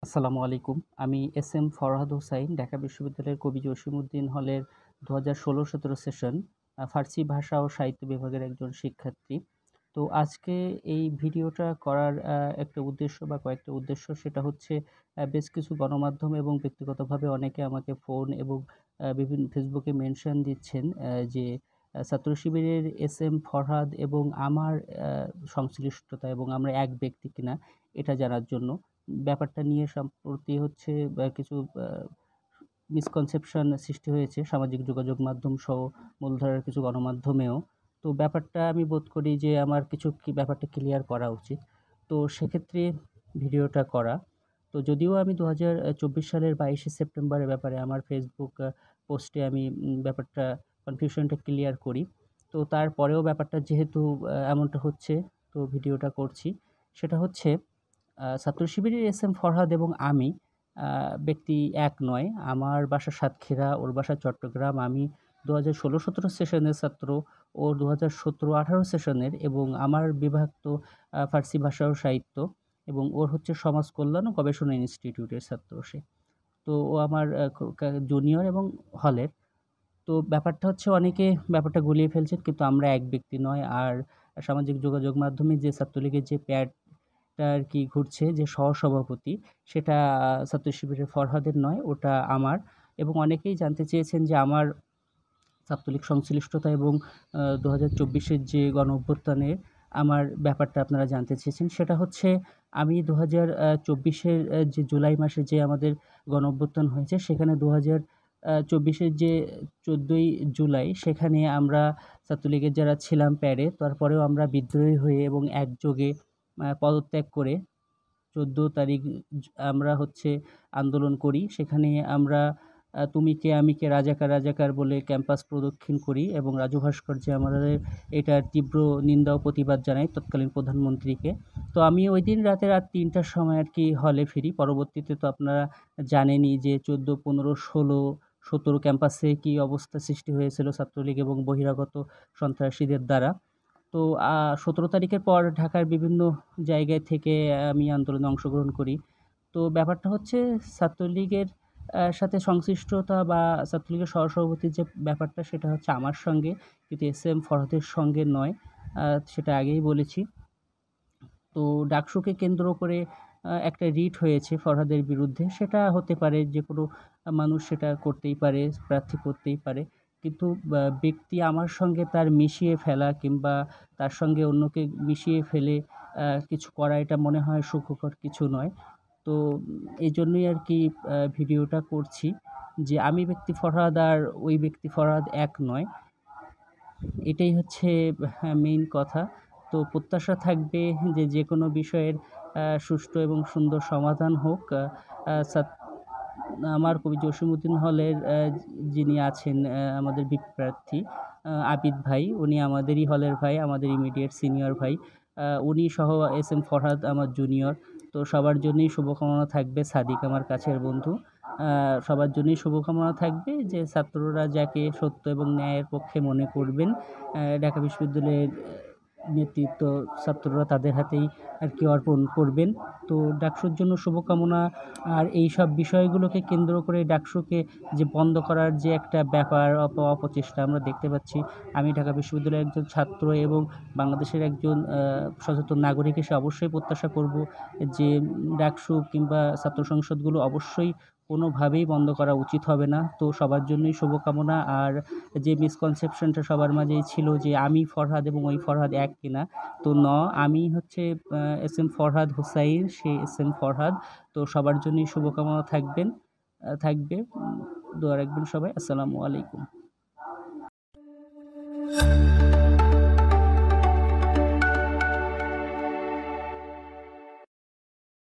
আসসালামু আলাইকুম। আমি এস এম ফরহাদ হোসাইন, ঢাকা বিশ্ববিদ্যালয়ের কবি জসিমউদ্দিন হলের ২০১৬-১৭ সেশন ফার্সি ভাষা ও সাহিত্য বিভাগের একজন শিক্ষার্থী। তো আজকে এই ভিডিওটা করার একটা উদ্দেশ্য বা কয়েকটা উদ্দেশ্য, সেটা হচ্ছে বেশ কিছু গণমাধ্যম এবং ব্যক্তিগতভাবে অনেকে আমাকে ফোন এবং বিভিন্ন ফেসবুকে মেনশন দিচ্ছেন যে ছাত্র শিবিরের এস এম ফরহাদ এবং আমার সংশ্লিষ্টতা এবং আমরা এক ব্যক্তি কিনা এটা জানার জন্য। ব্যাপারটা নিয়ে সম্প্রতি হচ্ছে কিছু মিসকনসেপশন সৃষ্টি হয়েছে সামাজিক যোগাযোগ মাধ্যম সহ মূলধারার কিছু গণমাধ্যমেও। তো ব্যাপারটা আমি বোধ করি যে আমার কিছু ব্যাপারটা ক্লিয়ার করা উচিত। তো সেক্ষেত্রে ভিডিওটা করা। তো যদিও আমি ২০২৪ সালের ২২শে সেপ্টেম্বর ব্যাপারে আমার ফেসবুক পোস্টে আমি ব্যাপারটা কনফিউশনটা ক্লিয়ার করি। তো তারপরেও ব্যাপারটা যেহেতু এমনটা হচ্ছে, তো ভিডিওটা করছি। সেটা হচ্ছে ছাত্র শিবিরের এস এম ফরহাদ এবং আমি ব্যক্তি এক নয়। আমার বাসা সাতক্ষীরা, ওর বাসা চট্টগ্রাম। আমি ২০১৬-১৭ সেশনের ছাত্র, ও ২০১৭-১৮ সেশনের, এবং আমার বিভাগ তো ফার্সি ভাষা ও সাহিত্য, এবং ওর হচ্ছে সমাজ কল্যাণ ও গবেষণা ইনস্টিটিউটের ছাত্র সে। তো ও আমার জুনিয়র এবং হলের। তো ব্যাপারটা হচ্ছে অনেকে ব্যাপারটা গুলিয়ে ফেলছেন, কিন্তু আমরা এক ব্যক্তি নয়। আর সামাজিক যোগাযোগ মাধ্যমে যে ছাত্রলীগের যে প্যাডটা আরকি ঘুরছে, যে সহসভাপতি, সেটা ছাত্র শিবিরের ফরহাদের নয়, ওটা আমার। এবং অনেকেই জানতে চেয়েছেন যে আমার ছাত্রলীগ সংশ্লিষ্টতা এবং ২০২৪-এর যে গণঅভ্যুত্থানের আমার ব্যাপারটা আপনারা জানতে চেয়েছেন। সেটা হচ্ছে আমি ২০২৪-এর যে জুলাই মাসে যে আমাদের গণঅভ্যুত্থান হয়েছে, সেখানে ২০২৪-এর যে ১৪ই জুলাই, সেখানে আমরা ছাত্রলীগের যারা ছিলাম প্যাডে, তারপরেও আমরা বিদ্রোহী হয়ে এবং একযোগে পদত্যাগ করে ১৪ তারিখ আমরা হচ্ছে আন্দোলন করি। সেখানে আমরা তুমি কে আমি কে রাজাকার রাজাকার বলে ক্যাম্পাস প্রদক্ষিণ করি এবং রাজু ভাস্কর্যে আমাদের এটার তীব্র নিন্দা ও প্রতিবাদ জানাই তৎকালীন প্রধানমন্ত্রীকে। তো আমি ওইদিন রাত ৩টার সময় আরকি হলে ফিরি। পরবর্তীতে তো আপনারা জানেনই যে ১৪, ১৫, ১৬, ১৭ ক্যাম্পাসে কী অবস্থা সৃষ্টি হয়েছিল ছাত্রলীগ এবং বহিরাগত সন্ত্রাসীদের দ্বারা। তো ১৭ তারিখের পর ঢাকার বিভিন্ন জায়গায় থেকে আমি আন্দোলনে অংশগ্রহণ করি। তো ব্যাপারটা হচ্ছে ছাত্রলীগের সাথে সংশ্লিষ্টতা বা ছাত্রলীগের সহসভাপতির যে ব্যাপারটা, সেটা হচ্ছে আমার সঙ্গে, কিন্তু এস এম ফরহাদের সঙ্গে নয়। সেটা আগেই বলেছি। তো ডাকসুকে কেন্দ্র করে একটা রিট হয়েছে ফরহাদের বিরুদ্ধে। সেটা হতে পারে, যেকোনো মানুষ সেটা করতেই পারে, প্রার্থী করতেই পারে। কিন্তু ব্যক্তি আমার সঙ্গে তার মিশিয়ে ফেলা কিংবা তার সঙ্গে অন্যকে মিশিয়ে ফেলে কিছু করা, এটা মনে হয় সুখকর কিছু নয়। তো এইজন্যই আরকি ভিডিওটা করছি যে আমি ব্যক্তি ফরহাদ আর ওই ব্যক্তি ফরহাদ এক নয়। এটাই হচ্ছে মেইন কথা। তো প্রত্যাশা থাকবে যে যেকোনো বিষয়ের সুষ্ঠু এবং সুন্দর সমাধান হোক। আ আ ছাত আমার কবি জসিমউদ্দিন হলের যিনি আছেন আমাদের ভিপি প্রার্থী আবিদ ভাই, উনি আমাদেরই হলের ভাই, আমাদের ইমিডিয়েট সিনিয়র ভাই। উনি সহ এস এম ফরহাদ আমার জুনিয়র। তো সবার জন্যই শুভকামনা থাকবে। সাদিক আমার কাছের বন্ধু। সবার জন্যই শুভকামনা থাকবে যে ছাত্ররা যাকে সত্য এবং ন্যায়ের পক্ষে মনে করবেন, ঢাকা বিশ্ববিদ্যালয়ের নেতৃত্ব ছাত্ররা তাদের হাতেই আরকি অর্পণ করবেন। তো ডাকসুর জন্য শুভকামনা। আর এইসব বিষয়গুলোকে কেন্দ্র করে ডাকসুকে যে বন্ধ করার যে একটা ব্যাপার, অপচেষ্টা আমরা দেখতে পাচ্ছি। আমি ঢাকা বিশ্ববিদ্যালয়ের একজন ছাত্র এবং বাংলাদেশের একজন সচেতন নাগরিক হিসেবে অবশ্যই প্রত্যাশা করব যে ডাকসু কিংবা ছাত্র সংসদগুলো অবশ্যই কোনোভাবেই বন্ধ করা উচিত হবে না। তো সবার জন্যই শুভকামনা। আর যে মিসকনসেপশনটা সবার মাঝেই ছিল যে আমি ফরহাদ এবং ওই ফরহাদ এক কিনা, তো আমি হচ্ছে এস এম ফরহাদ হোসাইন, সে এস এম ফরহাদ। তো সবার জন্যই শুভকামনা থাকবে। দোয়া রাখবেন সবাই। আসসালামু আলাইকুম।